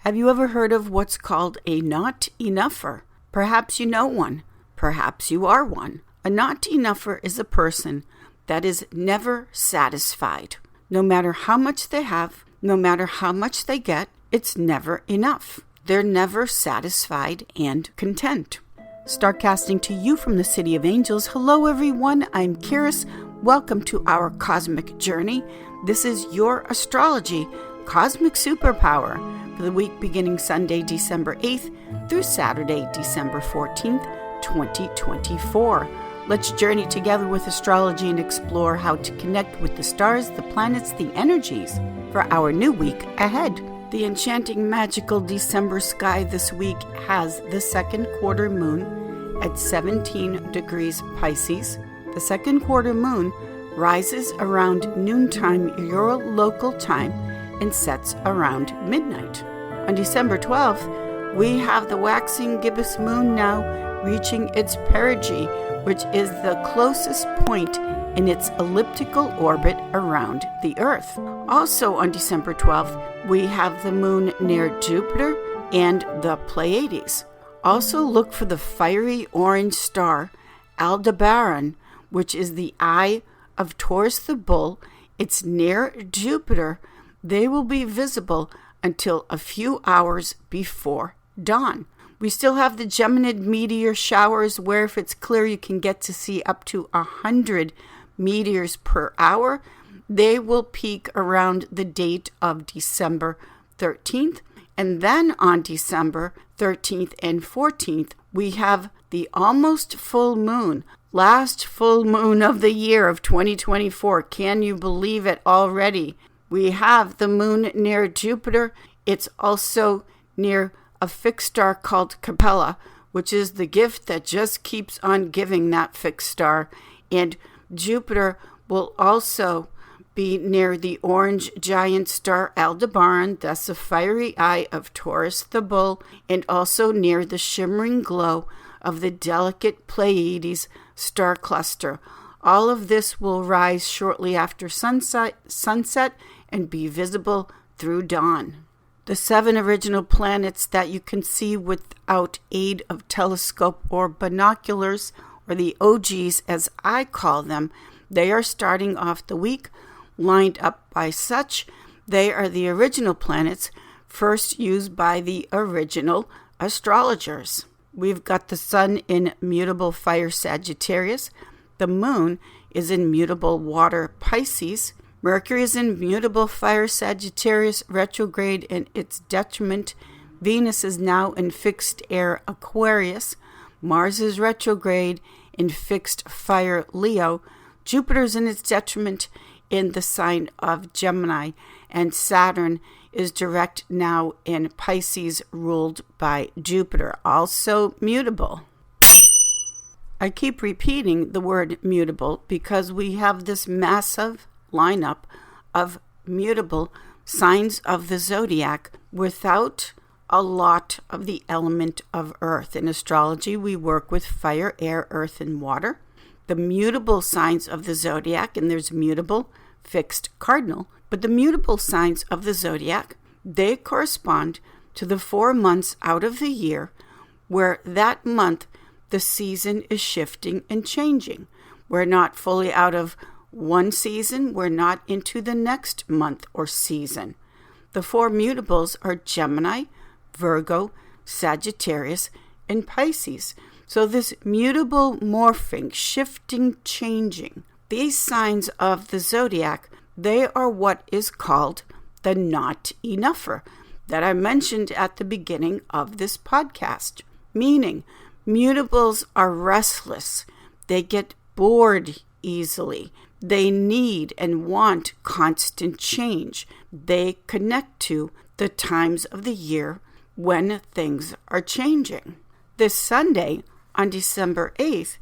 Have you ever heard of what's called a not enougher? Perhaps you know one. Perhaps you are one. A not enougher is a person that is never satisfied. No matter how much they have, no matter how much they get, it's never enough. They're never satisfied and content. Starcasting to you from the City of Angels. Hello everyone, I'm Kiris. Welcome to our cosmic journey. This is your astrology, cosmic superpower, for the week beginning Sunday, December 8th through Saturday, December 14th, 2024. Let's journey together with astrology and explore how to connect with the stars, the planets, the energies for our new week ahead. The enchanting, magical December sky this week has the second quarter moon at 17 degrees Pisces. The second quarter moon rises around noontime your local time and sets around midnight. On December 12th, we have the waxing gibbous moon now reaching its perigee, which is the closest point in its elliptical orbit around the Earth. Also on December 12th, we have the moon near Jupiter and the Pleiades. Also look for the fiery orange star Aldebaran, which is the eye of Taurus the bull. It's near Jupiter. They will be visible until a few hours before dawn. We still have the Geminid meteor showers where if it's clear you can get to see up to 100 meteors per hour. They will peak around the date of December 13th. And then on December 13th and 14th, we have the almost full moon. Last full moon of the year of 2024. Can you believe it already? We have the moon near Jupiter. It's also near a fixed star called Capella, which is the gift that just keeps on giving, that fixed star. And Jupiter will also be near the orange giant star Aldebaran, that's the fiery eye of Taurus the bull, and also near the shimmering glow of the delicate Pleiades star cluster. All of this will rise shortly after sunset and be visible through dawn. The 7 original planets that you can see without aid of telescope or binoculars, or the OGs as I call them, they are starting off the week lined up by such. They are the original planets first used by the original astrologers. We've got the sun in mutable fire Sagittarius. The moon is in mutable water Pisces. Mercury is in mutable fire Sagittarius retrograde in its detriment. Venus is now in fixed air Aquarius. Mars is retrograde in fixed fire Leo. Jupiter's in its detriment in the sign of Gemini. And Saturn is direct now in Pisces, ruled by Jupiter, also mutable. I keep repeating the word mutable because we have this massive lineup of mutable signs of the zodiac without a lot of the element of earth. In astrology, we work with fire, air, earth, and water. The mutable signs of the zodiac, and there's mutable, fixed, cardinal, but the mutable signs of the zodiac, they correspond to the 4 months out of the year where that month the season is shifting and changing. We're not fully out of one season. We're not into the next month or season. The 4 mutables are Gemini, Virgo, Sagittarius, and Pisces. So this mutable morphing, shifting, changing, these signs of the zodiac, they are what is called the not enougher that I mentioned at the beginning of this podcast. Meaning, mutables are restless. They get bored easily. They need and want constant change. They connect to the times of the year when things are changing. This Sunday, on December 8th,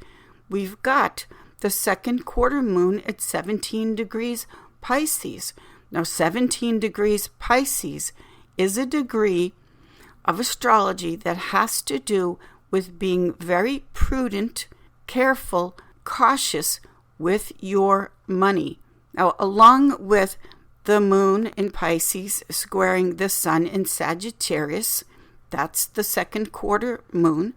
we've got the second quarter moon at 17 degrees Pisces. Now, 17 degrees Pisces is a degree of astrology that has to do with being very prudent, careful, cautious with your money. Now, along with the moon in Pisces squaring the sun in Sagittarius. That's the second quarter moon.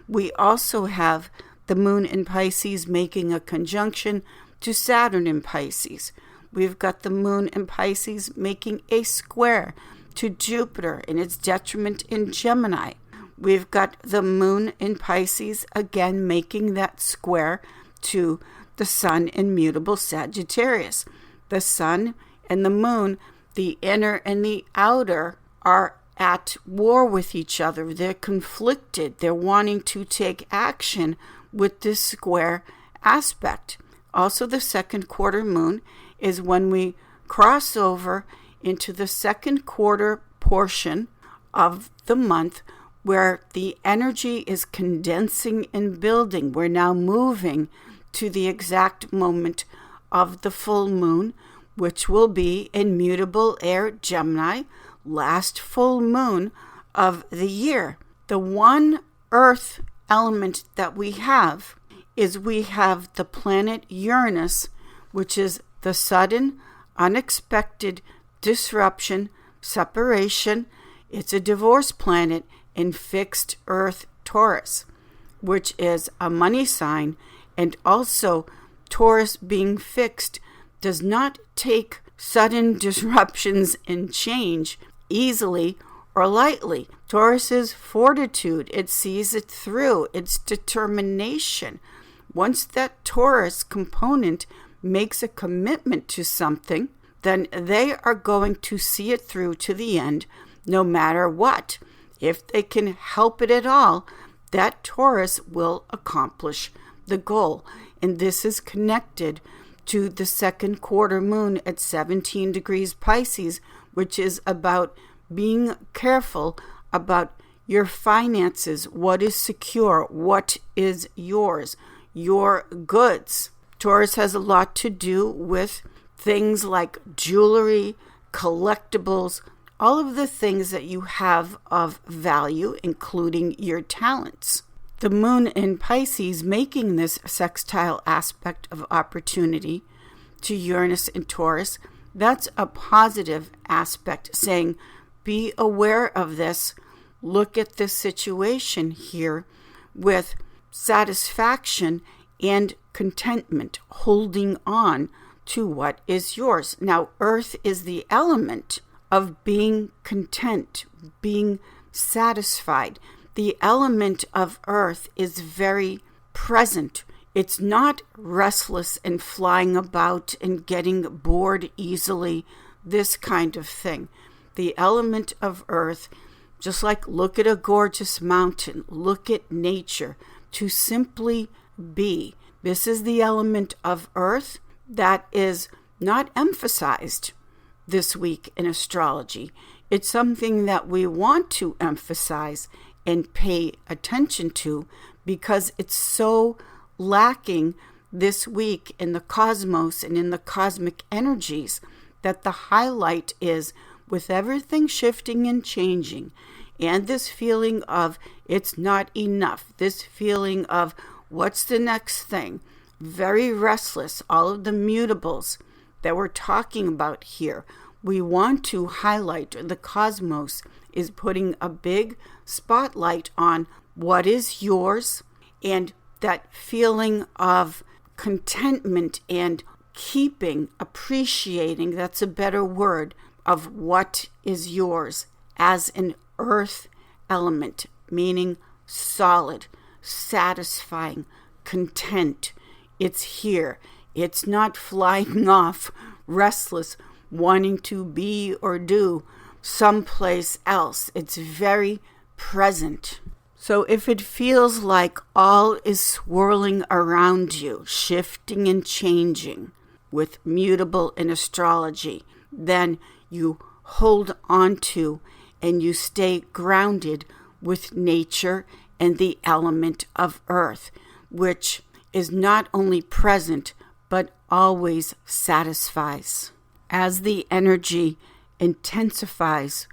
We also have the moon in Pisces making a conjunction to Saturn in Pisces. We've got the moon in Pisces making a square to Jupiter in its detriment in Gemini. We've got the moon in Pisces again making that square to the sun in mutable Sagittarius. The sun and the moon, the inner and the outer, are at war with each other. They're conflicted. They're wanting to take action with this square aspect. Also, the second quarter moon is when we cross over into the second quarter portion of the month where the energy is condensing and building. We're now moving to the exact moment of the full moon, which will be in mutable air Gemini, last full moon of the year. The one earth element that we have is we have the planet Uranus, which is the sudden, unexpected disruption, separation. It's a divorce planet in fixed earth Taurus, which is a money sign. And also, Taurus being fixed does not take sudden disruptions and change easily or lightly. Taurus's fortitude, it sees it through, its determination. Once that Taurus component makes a commitment to something, then they are going to see it through to the end, no matter what. If they can help it at all, that Taurus will accomplish the goal. And this is connected to the second quarter moon at 17 degrees Pisces, which is about being careful about your finances, what is secure, what is yours, your goods. Taurus has a lot to do with things like jewelry, collectibles, all of the things that you have of value, including your talents. The moon in Pisces making this sextile aspect of opportunity to Uranus and Taurus, that's a positive aspect, saying, be aware of this, look at this situation here with satisfaction and contentment, holding on to what is yours. Now, earth is the element of being content, being satisfied. The element of earth is very present. It's not restless and flying about and getting bored easily, this kind of thing. The element of earth, just like look at a gorgeous mountain, look at nature, to simply be. This is the element of earth that is not emphasized this week in astrology. It's something that we want to emphasize and pay attention to because it's so lacking this week in the cosmos and in the cosmic energies, that the highlight is, with everything shifting and changing, and this feeling of it's not enough, this feeling of what's the next thing, very restless, all of the mutables that we're talking about here. We want to highlight, the cosmos is putting a big spotlight on what is yours, and that feeling of contentment and keeping, appreciating, that's a better word, of what is yours as an earth element, meaning solid, satisfying, content. It's here. It's not flying off, restless, wanting to be or do someplace else. It's very present. So if it feels like all is swirling around you, shifting and changing with mutable in astrology, then you hold on to and you stay grounded with nature and the element of earth, which is not only present but always satisfies. As the energy intensifies,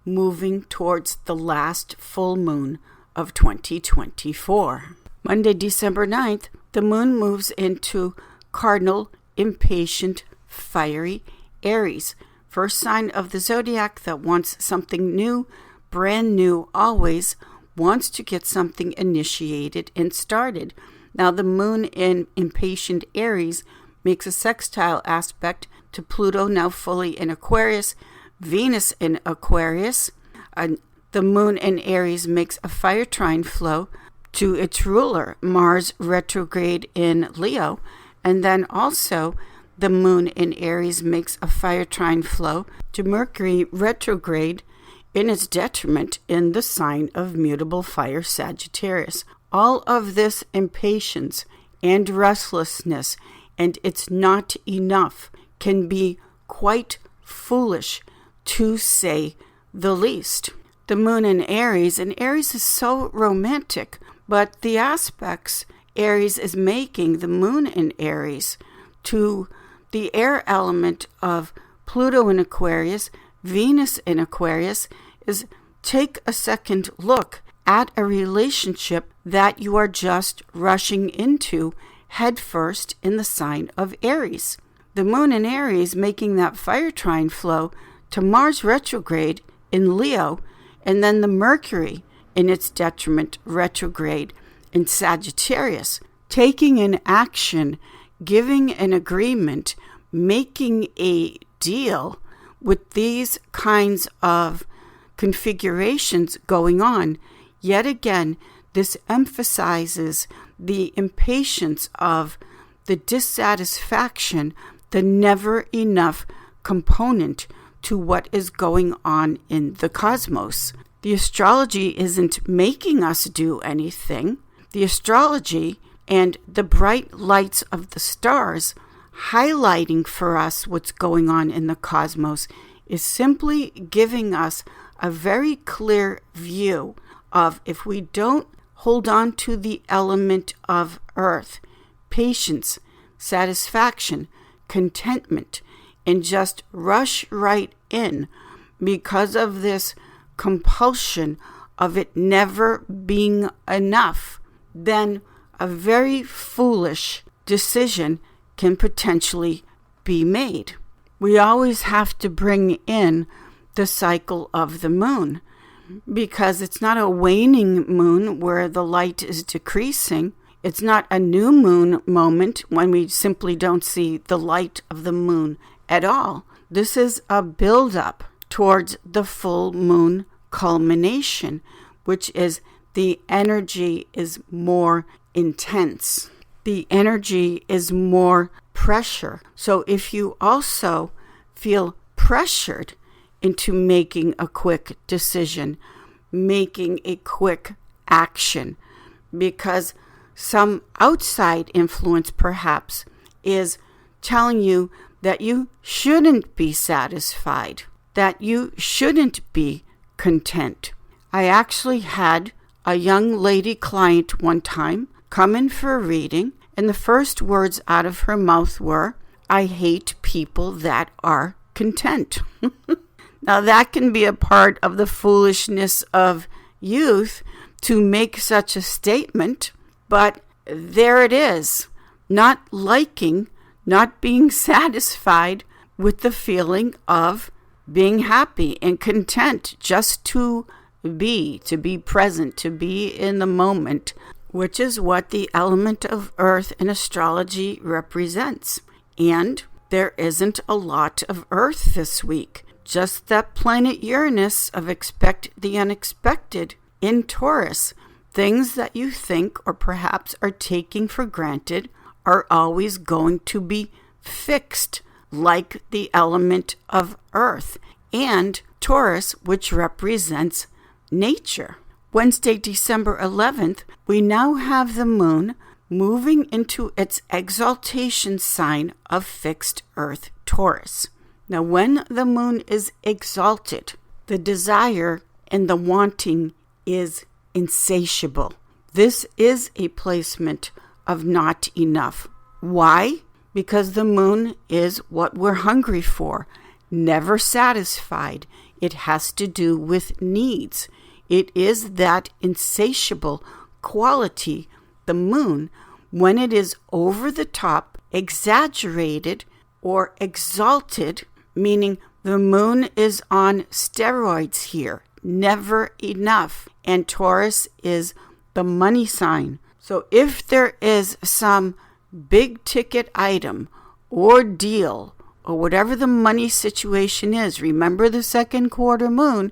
moving towards the last full moon of 2024. Monday, December 9th, the moon moves into cardinal, impatient, fiery Aries first sign of the zodiac that wants something new, brand new always, wants to get something initiated and started. Now, the moon in impatient Aries makes a sextile aspect to Pluto, now fully in Aquarius, Venus in Aquarius. The moon in Aries makes a fire trine flow to its ruler, Mars retrograde in Leo. And then also the moon in Aries makes a fire trine flow to Mercury retrograde in its detriment in the sign of mutable fire, Sagittarius. All of this impatience and restlessness, and it's not enough, can be quite foolish, to say the least. The moon in Aries, and Aries is so romantic, but the aspects Aries is making, the moon in Aries, to the air element of Pluto in Aquarius, Venus in Aquarius, is take a second look at a relationship that you are just rushing into headfirst in the sign of Aries. The moon in Aries making that fire trine flow to Mars retrograde in Leo, and then the Mercury in its detriment retrograde in Sagittarius, taking an action, giving an agreement, making a deal with these kinds of configurations going on. Yet again, this emphasizes the impatience of the dissatisfaction, the never enough component to what is going on in the cosmos. The astrology isn't making us do anything. The astrology and the bright lights of the stars highlighting for us what's going on in the cosmos is simply giving us a very clear view of, if we don't hold on to the element of earth, patience, satisfaction, contentment, and just rush right in because of this compulsion of it never being enough, then a very foolish decision can potentially be made. We always have to bring in the cycle of the moon, because it's not a waning moon where the light is decreasing. It's not a new moon moment when we simply don't see the light of the moon at all. This is a build-up towards the full moon culmination, which is the energy is more intense. The energy is more pressure. So if you also feel pressured into making a quick decision, making a quick action, because some outside influence perhaps is telling you that you shouldn't be satisfied, that you shouldn't be content. I actually had a young lady client one time come in for a reading, and the first words out of her mouth were, "I hate people that are content." Now that can be a part of the foolishness of youth to make such a statement, but there it is. Not liking, not being satisfied with the feeling of being happy and content just to be present, to be in the moment, which is what the element of earth in astrology represents. And there isn't a lot of earth this week. Just that planet Uranus of expect the unexpected in Taurus. Things that you think or perhaps are taking for granted are always going to be fixed, like the element of earth. And Taurus, which represents nature. Wednesday, December 11th, we now have the moon moving into its exaltation sign of fixed earth, Taurus. Now, when the moon is exalted, the desire and the wanting is insatiable. This is a placement of not enough. Why? Because the moon is what we're hungry for, never satisfied. It has to do with needs. It is that insatiable quality, the moon, when it is over the top, exaggerated or exalted, meaning The moon is on steroids here. Never enough. And Taurus is the money sign. So if there is some big ticket item or deal or whatever the money situation is, remember the second quarter moon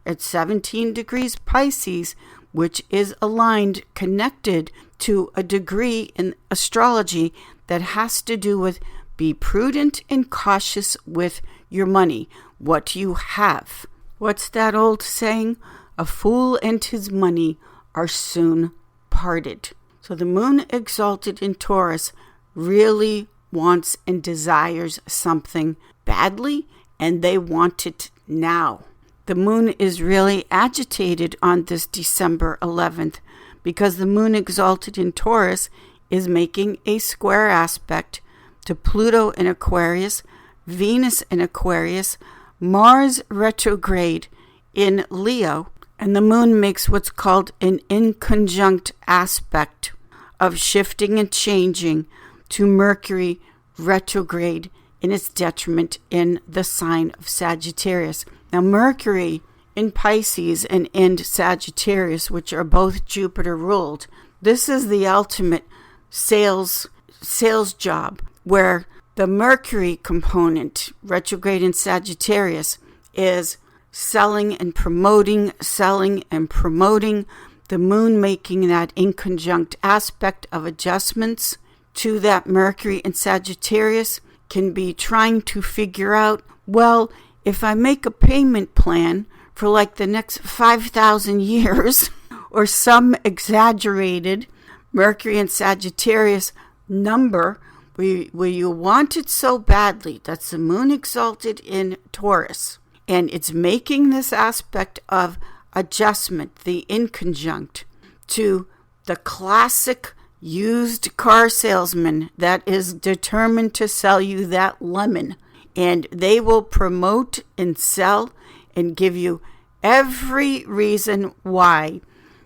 at 17 degrees Pisces, which is aligned, connected to a degree in astrology that has to do with be prudent and cautious with your money, what you have. What's that old saying? A fool and his money are soon parted. So the moon exalted in Taurus really wants and desires something badly, and they want it now. The moon is really agitated on this December 11th because the moon exalted in Taurus is making a square aspect to Pluto in Aquarius, Venus in Aquarius, Mars retrograde in Leo, and the moon makes what's called an inconjunct aspect of shifting and changing to Mercury retrograde in its detriment in the sign of Sagittarius. Now, Mercury in Pisces and in Sagittarius, which are both Jupiter ruled, this is the ultimate sales job, where the Mercury component, retrograde in Sagittarius, is selling and promoting, the moon making that inconjunct aspect of adjustments to that Mercury in Sagittarius can be trying to figure out, well, if I make a payment plan for like the next 5,000 years or some exaggerated Mercury in Sagittarius number, where you want it so badly, that's the moon exalted in Taurus, and it's making this aspect of adjustment, the inconjunct, to the classic used car salesman that is determined to sell you that lemon. And they will promote and sell and give you every reason why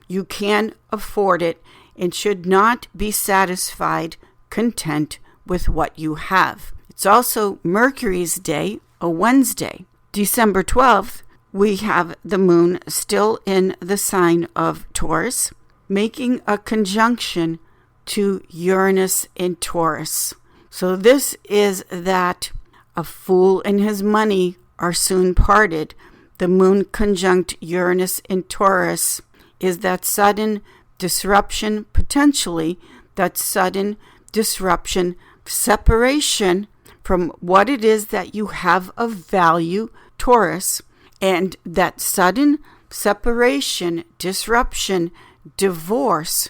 you can afford it and should not be satisfied, content with what you have. It's also Mercury's day, a Wednesday. December 12th, we have the moon still in the sign of Taurus, making a conjunction to Uranus in Taurus. So this is that a fool and his money are soon parted. The moon conjunct Uranus in Taurus is that sudden disruption, potentially that sudden disruption, separation from what it is that you have of value, Taurus, and that sudden separation, disruption, divorce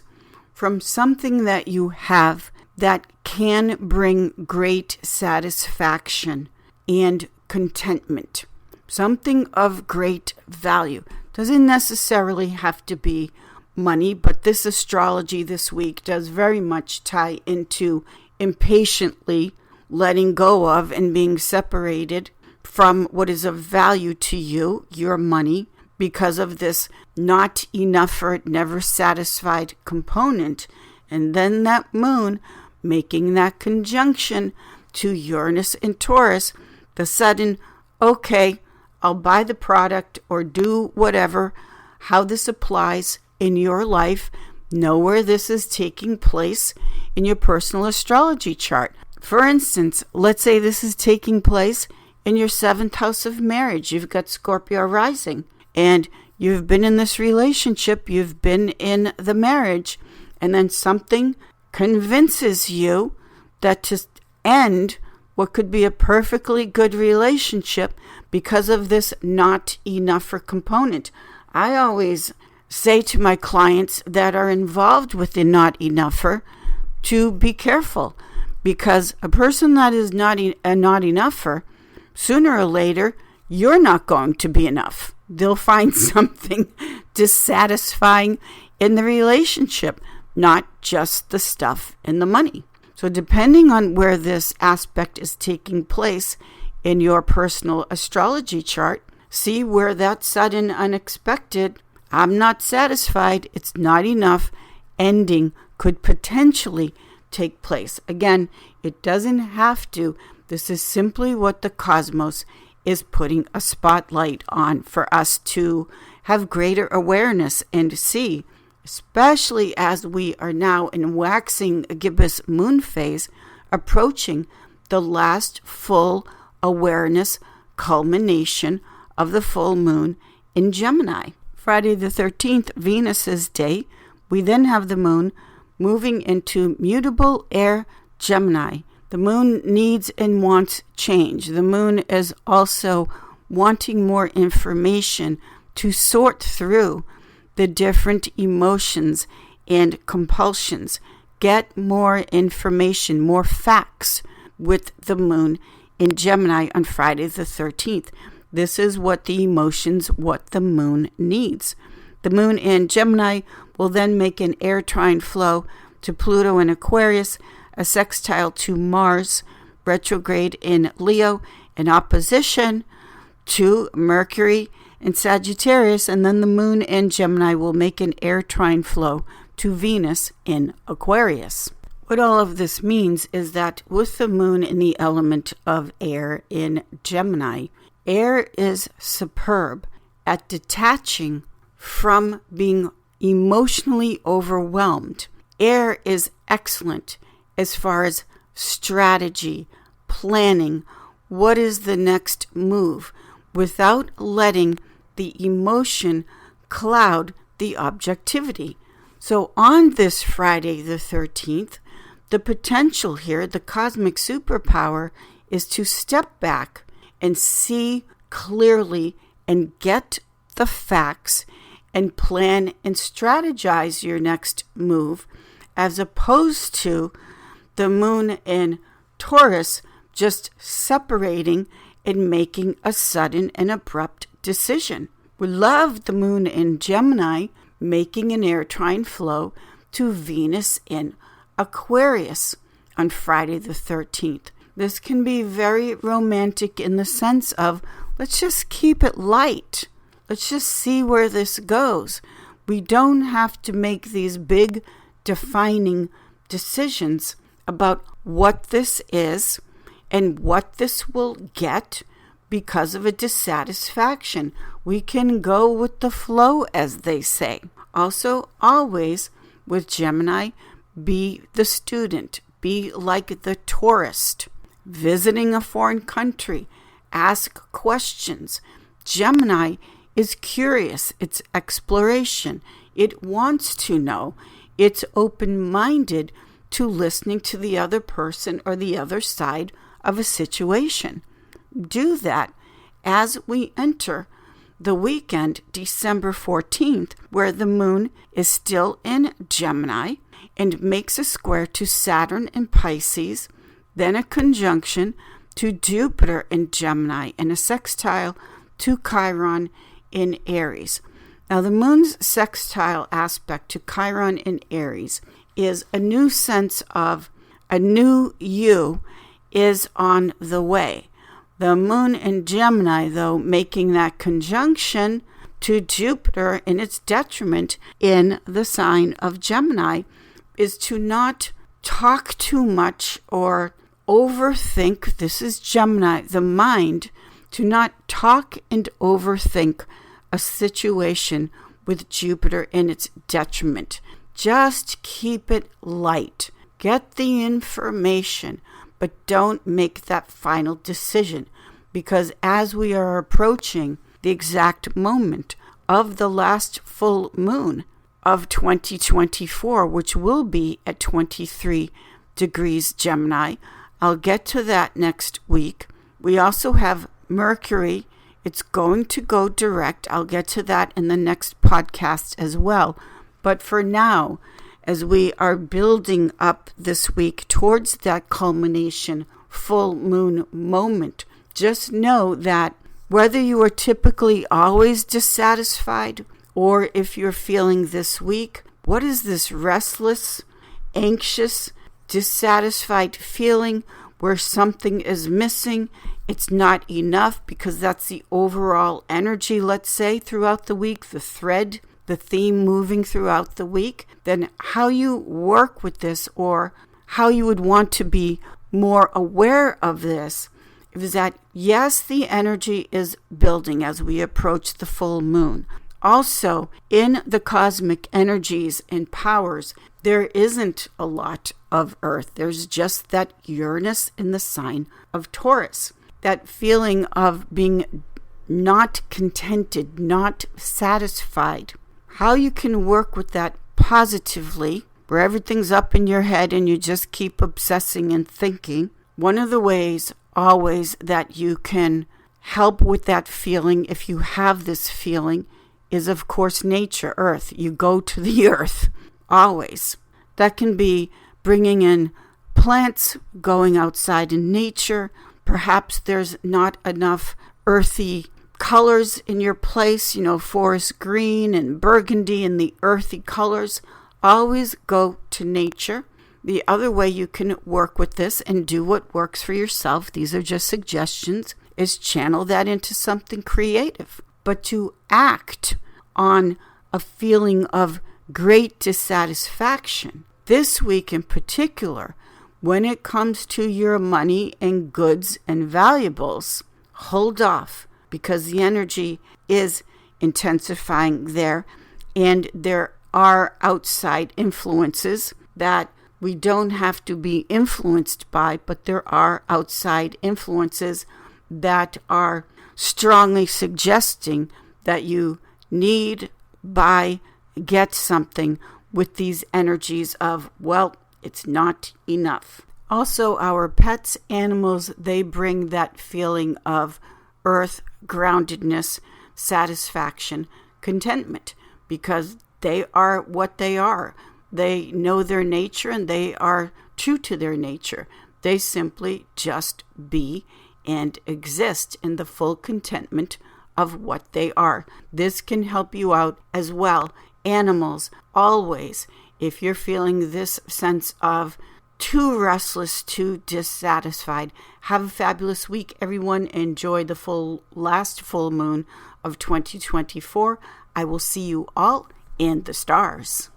from something that you have that can bring great satisfaction and contentment. Something of great value. Doesn't necessarily have to be money, but this astrology this week does very much tie into impatiently letting go of and being separated from what is of value to you, your money, because of this not enough or never satisfied component. And then that moon making that conjunction to Uranus and Taurus, the sudden, okay, I'll buy the product or do whatever, how this applies in your life. Know where this is taking place in your personal astrology chart. For instance, let's say this is taking place in your 7th house of marriage. You've got Scorpio rising and you've been in this relationship, you've been in the marriage, and then something convinces you that to end what could be a perfectly good relationship because of this not enougher component. I always say to my clients that are involved with the not enougher to be careful, because a person that is not enougher, sooner or later, you're not going to be enough. They'll find something dissatisfying in the relationship, not just the stuff and the money. So depending on where this aspect is taking place in your personal astrology chart, see where that sudden, unexpected, I'm not satisfied, it's not enough, ending could potentially take place. Again, it doesn't have to. This is simply what the cosmos is putting a spotlight on for us to have greater awareness and see, especially as we are now in waxing gibbous moon phase, approaching the last full awareness culmination of the full moon in Gemini. Friday the 13th, Venus's day. We then have the moon moving into mutable air Gemini. The moon needs and wants change. The moon is also wanting more information to sort through the different emotions and compulsions. Get more information, more facts with the moon in Gemini on Friday the 13th. This is what the emotions, what the moon needs. The moon in Gemini will then make an air trine flow to Pluto in Aquarius, a sextile to Mars, retrograde in Leo, in opposition to Mercury in Sagittarius, and then the moon in Gemini will make an air trine flow to Venus in Aquarius. What all of this means is that with the moon in the element of air in Gemini, air is superb at detaching from being emotionally overwhelmed. Air is excellent as far as strategy, planning, what is the next move, without letting the emotion cloud the objectivity. So on this Friday the 13th, the potential here, the cosmic superpower, is to step back and see clearly and get the facts and plan and strategize your next move, as opposed to the moon in Taurus just separating and making a sudden and abrupt decision. We love the moon in Gemini making an air trine flow to Venus in Aquarius on Friday the 13th. This can be very romantic in the sense of, let's just keep it light. Let's just see where this goes. We don't have to make these big defining decisions about what this is and what this will get because of a dissatisfaction. We can go with the flow, as they say. Also, always with Gemini, be the student, be like the tourist, visiting a foreign country, ask questions. Gemini is curious, it's exploration, it wants to know, it's open-minded to listening to the other person or the other side of a situation. Do that as we enter the weekend, December 14th, where the moon is still in Gemini and makes a square to Saturn in Pisces, then a conjunction to Jupiter in Gemini and a sextile to Chiron in Aries. Now, the moon's sextile aspect to Chiron in Aries is a new sense of a new you is on the way. The moon in Gemini, though, making that conjunction to Jupiter in its detriment in the sign of Gemini, is to not talk too much or overthink. This is Gemini, the mind, to not talk and overthink a situation with Jupiter in its detriment. Just keep it light. Get the information, but don't make that final decision, because as we are approaching the exact moment of the last full moon of 2024, which will be at 23 degrees Gemini, I'll get to that next week. We also have Mercury. It's going to go direct. I'll get to that in the next podcast as well. But for now, as we are building up this week towards that culmination full moon moment, just know that whether you are typically always dissatisfied, or if you're feeling this week, what is this restless, anxious, dissatisfied feeling where something is missing? It's not enough, because that's the overall energy, let's say, throughout the week, the thread, the theme moving throughout the week. Then how you work with this, or how you would want to be more aware of this, is that, yes, the energy is building as we approach the full moon. Also, in the cosmic energies and powers, there isn't a lot of Earth. There's just that Uranus in the sign of Taurus. That feeling of being not contented, not satisfied. How you can work with that positively, where everything's up in your head and you just keep obsessing and thinking. One of the ways always that you can help with that feeling, if you have this feeling, is of course nature, Earth. You go to the Earth, always. That can be bringing in plants, going outside in nature. Perhaps there's not enough earthy colors in your place, forest green and burgundy and the earthy colors. Always go to nature. The other way you can work with this and do what works for yourself, these are just suggestions, is channel that into something creative. But to act on a feeling of great dissatisfaction, this week in particular, when it comes to your money and goods and valuables, hold off, because the energy is intensifying there, and there are outside influences that we don't have to be influenced by, but there are outside influences that are strongly suggesting that you need, buy, get something with these energies of, well, it's not enough. Also, our pets, animals, they bring that feeling of earth groundedness, satisfaction, contentment, because they are what they are. They know their nature and they are true to their nature. They simply just be and exist in the full contentment of what they are. This can help you out as well. Animals, always, if you're feeling this sense of too restless, too dissatisfied, have a fabulous week, everyone. Enjoy the last full moon of 2024. I will see you all in the stars.